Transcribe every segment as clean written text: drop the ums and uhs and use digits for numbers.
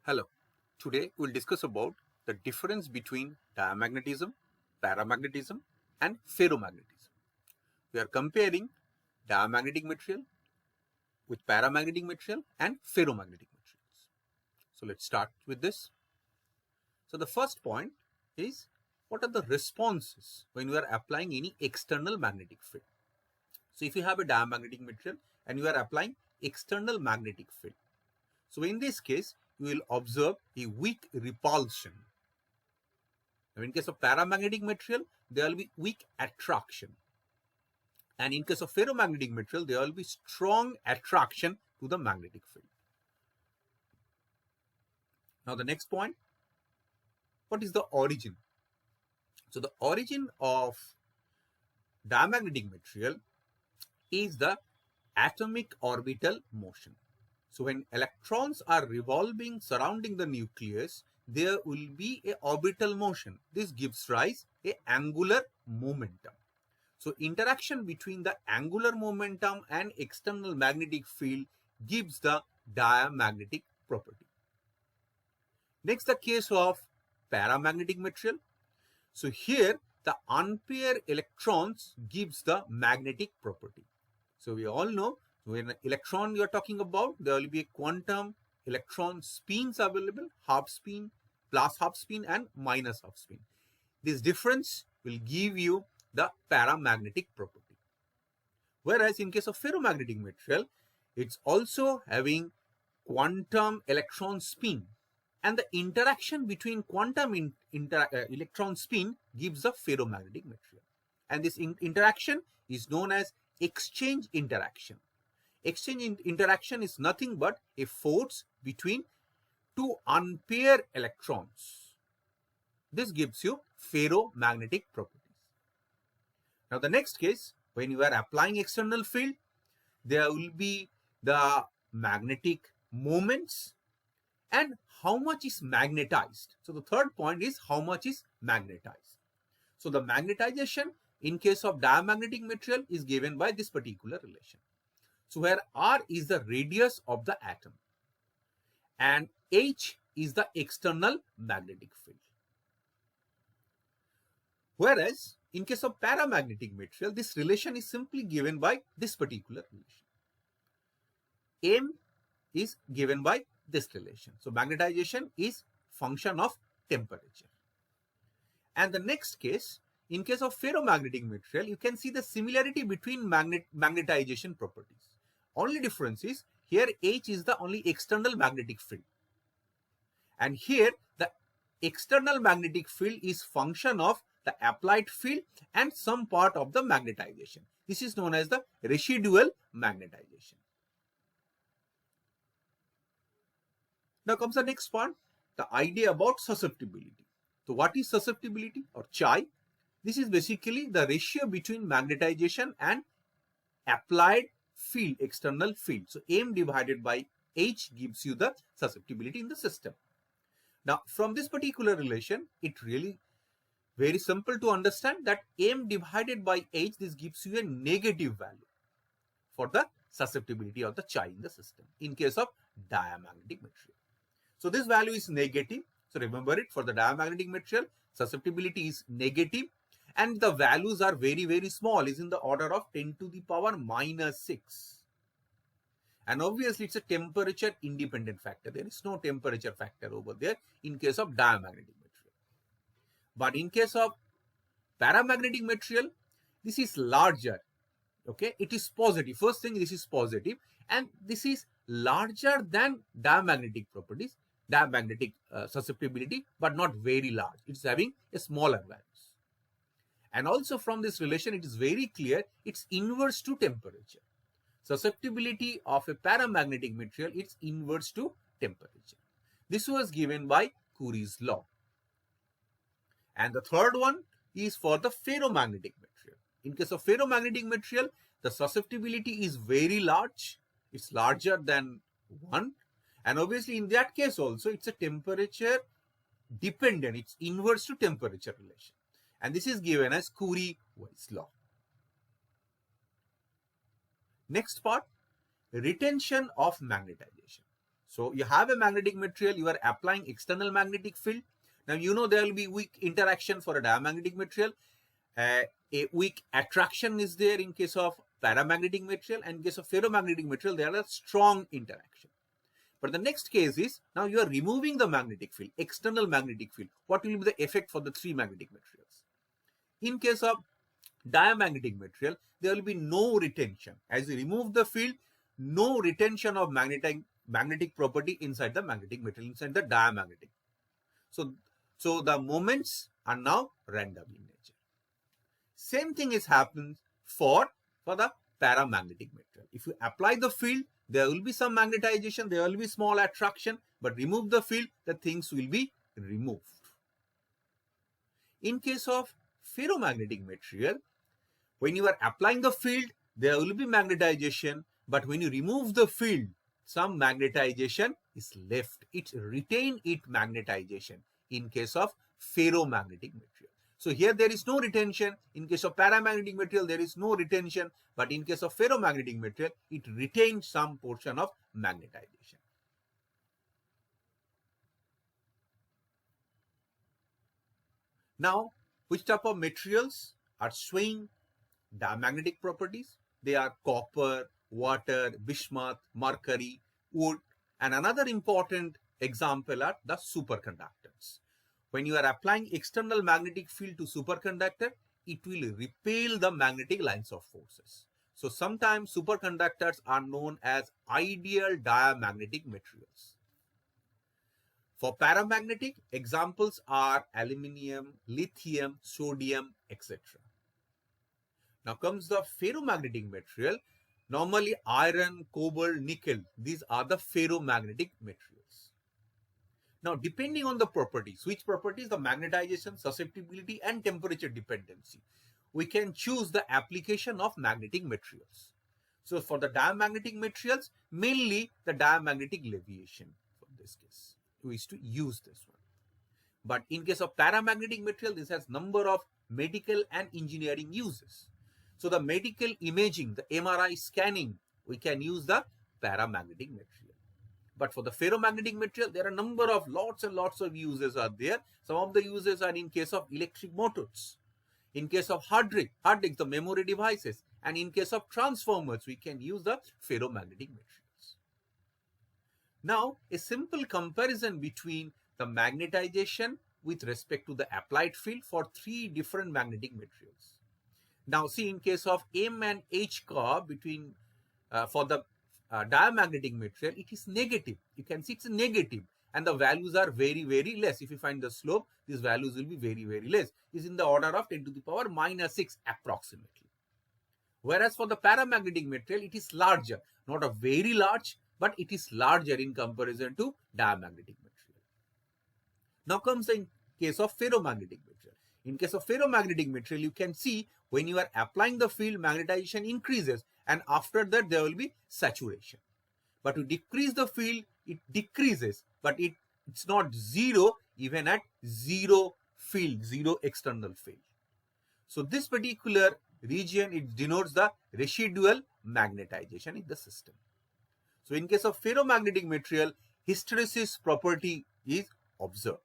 Hello. Today we'll discuss about the difference between diamagnetism, paramagnetism and ferromagnetism. We are comparing diamagnetic material with paramagnetic material and ferromagnetic materials. So let's start with this. So the first point is, what are the responses when you are applying any external magnetic field? So if you have a diamagnetic material and you are applying external magnetic field, so in this case, you will observe a weak repulsion. Now, in case of paramagnetic material, there will be weak attraction. And in case of ferromagnetic material, there will be strong attraction to the magnetic field. Now, the next point, what is the origin? So, the origin of diamagnetic material is the atomic orbital motion. So when electrons are revolving surrounding the nucleus, there will be a orbital motion. This gives rise a angular momentum. So interaction between the angular momentum and external magnetic field gives the diamagnetic property. Next, the case of paramagnetic material. So here the unpaired electrons gives the magnetic property. So we all know when an electron you are talking about, there will be a quantum electron spins available, half spin, plus half spin and minus half spin. This difference will give you the paramagnetic property. Whereas in case of ferromagnetic material, it's also having quantum electron spin, and the interaction between quantum electron spin gives a ferromagnetic material. And this interaction is known as exchange interaction. Exchange interaction is nothing but a force between two unpaired electrons. This gives you ferromagnetic properties. Now the next case, when you are applying external field, there will be the magnetic moments and how much is magnetized. So the third point is how much is magnetized. So the magnetization in case of diamagnetic material is given by this particular relation. So where R is the radius of the atom and H is the external magnetic field. Whereas in case of paramagnetic material, this relation is simply given by this particular relation. M is given by this relation. So magnetization is function of temperature. And the next case, in case of ferromagnetic material, you can see the similarity between magnetization properties. Only difference is here H is the only external magnetic field. And here the external magnetic field is function of the applied field and some part of the magnetization. This is known as the residual magnetization. Now comes the next part, the idea about susceptibility. So what is susceptibility or chi? This is basically the ratio between magnetization and applied field, external field. So M divided by H gives you the susceptibility in the system. Now from this particular relation, it really very simple to understand that M divided by H, this gives you a negative value for the susceptibility of the chi in the system in case of diamagnetic material. So this value is negative. So remember it, for the diamagnetic material, susceptibility is negative and the values are very, very small, is in the order of 10 to the power -6. And obviously it's a temperature independent factor. There is no temperature factor over there in case of diamagnetic material. But in case of paramagnetic material, this is larger. Okay, it is positive. First thing, this is positive, and this is larger than diamagnetic properties, diamagnetic susceptibility, but not very large. It's having a smaller values. And also from this relation, it is very clear it's inverse to temperature. Susceptibility of a paramagnetic material, it's inverse to temperature. This was given by Curie's law. And the third one is for the ferromagnetic material. In case of ferromagnetic material, the susceptibility is very large. It's larger than 1. And obviously in that case also, it's a temperature dependent. It's inverse to temperature relation. And this is given as Curie-Weiss law. Next part, retention of magnetization. So you have a magnetic material, you are applying external magnetic field. Now you know there will be weak interaction for a diamagnetic material. A weak attraction is there in case of paramagnetic material, and in case of ferromagnetic material, there are a strong interaction. But the next case is, now you are removing the magnetic field, external magnetic field. What will be the effect for the three magnetic materials? In case of diamagnetic material, there will be no retention. As you remove the field, no retention of magnetic property inside the magnetic material, inside the diamagnetic. So the moments are now random in nature. Same thing is happens for the paramagnetic material. If you apply the field, there will be some magnetization, there will be small attraction, but remove the field, the things will be removed. In case of ferromagnetic material, when you are applying the field, there will be magnetization, but when you remove the field, some magnetization is left. It retain its magnetization in case of ferromagnetic material. So here there is no retention. In case of paramagnetic material, there is no retention, but in case of ferromagnetic material, it retains some portion of magnetization. Now, which type of materials are showing diamagnetic properties? They are copper, water, bismuth, mercury, wood, and another important example are the superconductors. When you are applying external magnetic field to superconductor, it will repel the magnetic lines of forces. So sometimes superconductors are known as ideal diamagnetic materials. For paramagnetic, examples are aluminium, lithium, sodium, etc. Now comes the ferromagnetic material. Normally iron, cobalt, nickel, these are the ferromagnetic materials. Now, depending on the properties, which properties? The magnetization, susceptibility, and temperature dependency, we can choose the application of magnetic materials. So, for the diamagnetic materials, mainly the diamagnetic leviation. For this case, we used to use this one. But in case of paramagnetic material, this has number of medical and engineering uses. So, the medical imaging, the MRI scanning, we can use the paramagnetic material. But for the ferromagnetic material, there are a number of lots and lots of uses are there. Some of the uses are in case of electric motors, in case of hard disks, the memory devices, and in case of transformers, we can use the ferromagnetic materials. Now, a simple comparison between the magnetization with respect to the applied field for three different magnetic materials. Now, see, in case of M and H curve between for the diamagnetic material, it is negative. You can see it's negative, and the values are very, very less. If you find the slope, these values will be very, very less. It's in the order of 10 to the power minus 6 approximately. Whereas for the paramagnetic material, it is larger. Not a very large, but it is larger in comparison to diamagnetic material. Now comes the case of ferromagnetic material. In case of ferromagnetic material, you can see when you are applying the field, magnetization increases, and after that there will be saturation. But to decrease the field, it decreases, but it's not zero even at zero field, zero external field. So this particular region, it denotes the residual magnetization in the system. So in case of ferromagnetic material, hysteresis property is observed.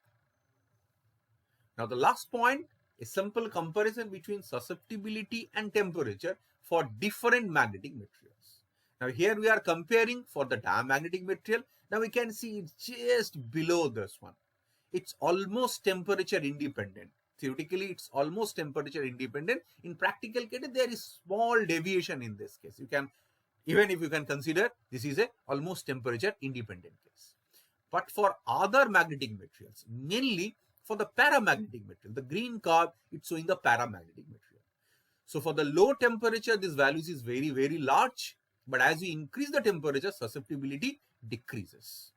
Now the last point, a simple comparison between susceptibility and temperature for different magnetic materials. Now here we are comparing for the diamagnetic material. Now we can see it's just below this one. It's almost temperature independent. Theoretically, it's almost temperature independent. In practical case, there is small deviation in this case. You can, even if you can consider this is a almost temperature independent case. But for other magnetic materials, mainly for the paramagnetic material, the green curve, it's showing the paramagnetic material. So for the low temperature, this values is very, very large. But as you increase the temperature, susceptibility decreases.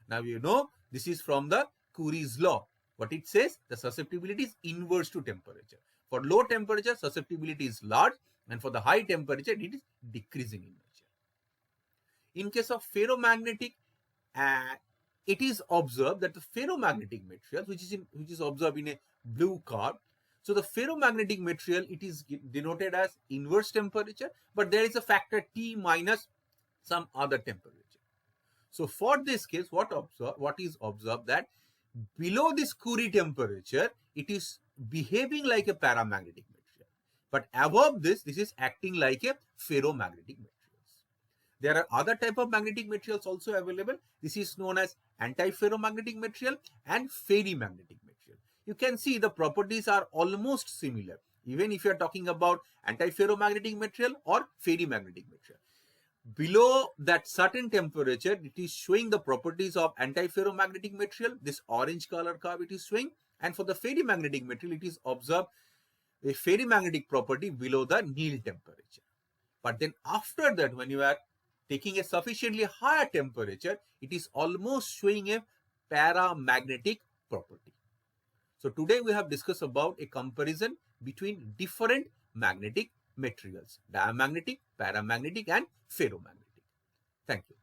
Now you know this is from the Curie's law. What it says, the susceptibility is inverse to temperature. For low temperature, susceptibility is large, and for the high temperature, it is decreasing in nature. In case of ferromagnetic, it is observed that the ferromagnetic material, which is observed in a blue curve. So the ferromagnetic material, it is denoted as inverse temperature, but there is a factor T minus some other temperature. So for this case, what is observed that below this Curie temperature, it is behaving like a paramagnetic material. But above this is acting like a ferromagnetic material. There are other type of magnetic materials also available. This is known as antiferromagnetic material and ferrimagnetic material. You can see the properties are almost similar, even if you are talking about antiferromagnetic material or ferrimagnetic material. Below that certain temperature, it is showing the properties of antiferromagnetic material. This orange color curve it is showing. And for the ferrimagnetic material, it is observed a ferrimagnetic property below the Néel temperature. But then after that, when you are taking a sufficiently higher temperature, it is almost showing a paramagnetic property. So today we have discussed about a comparison between different magnetic materials: diamagnetic, paramagnetic and ferromagnetic. Thank you.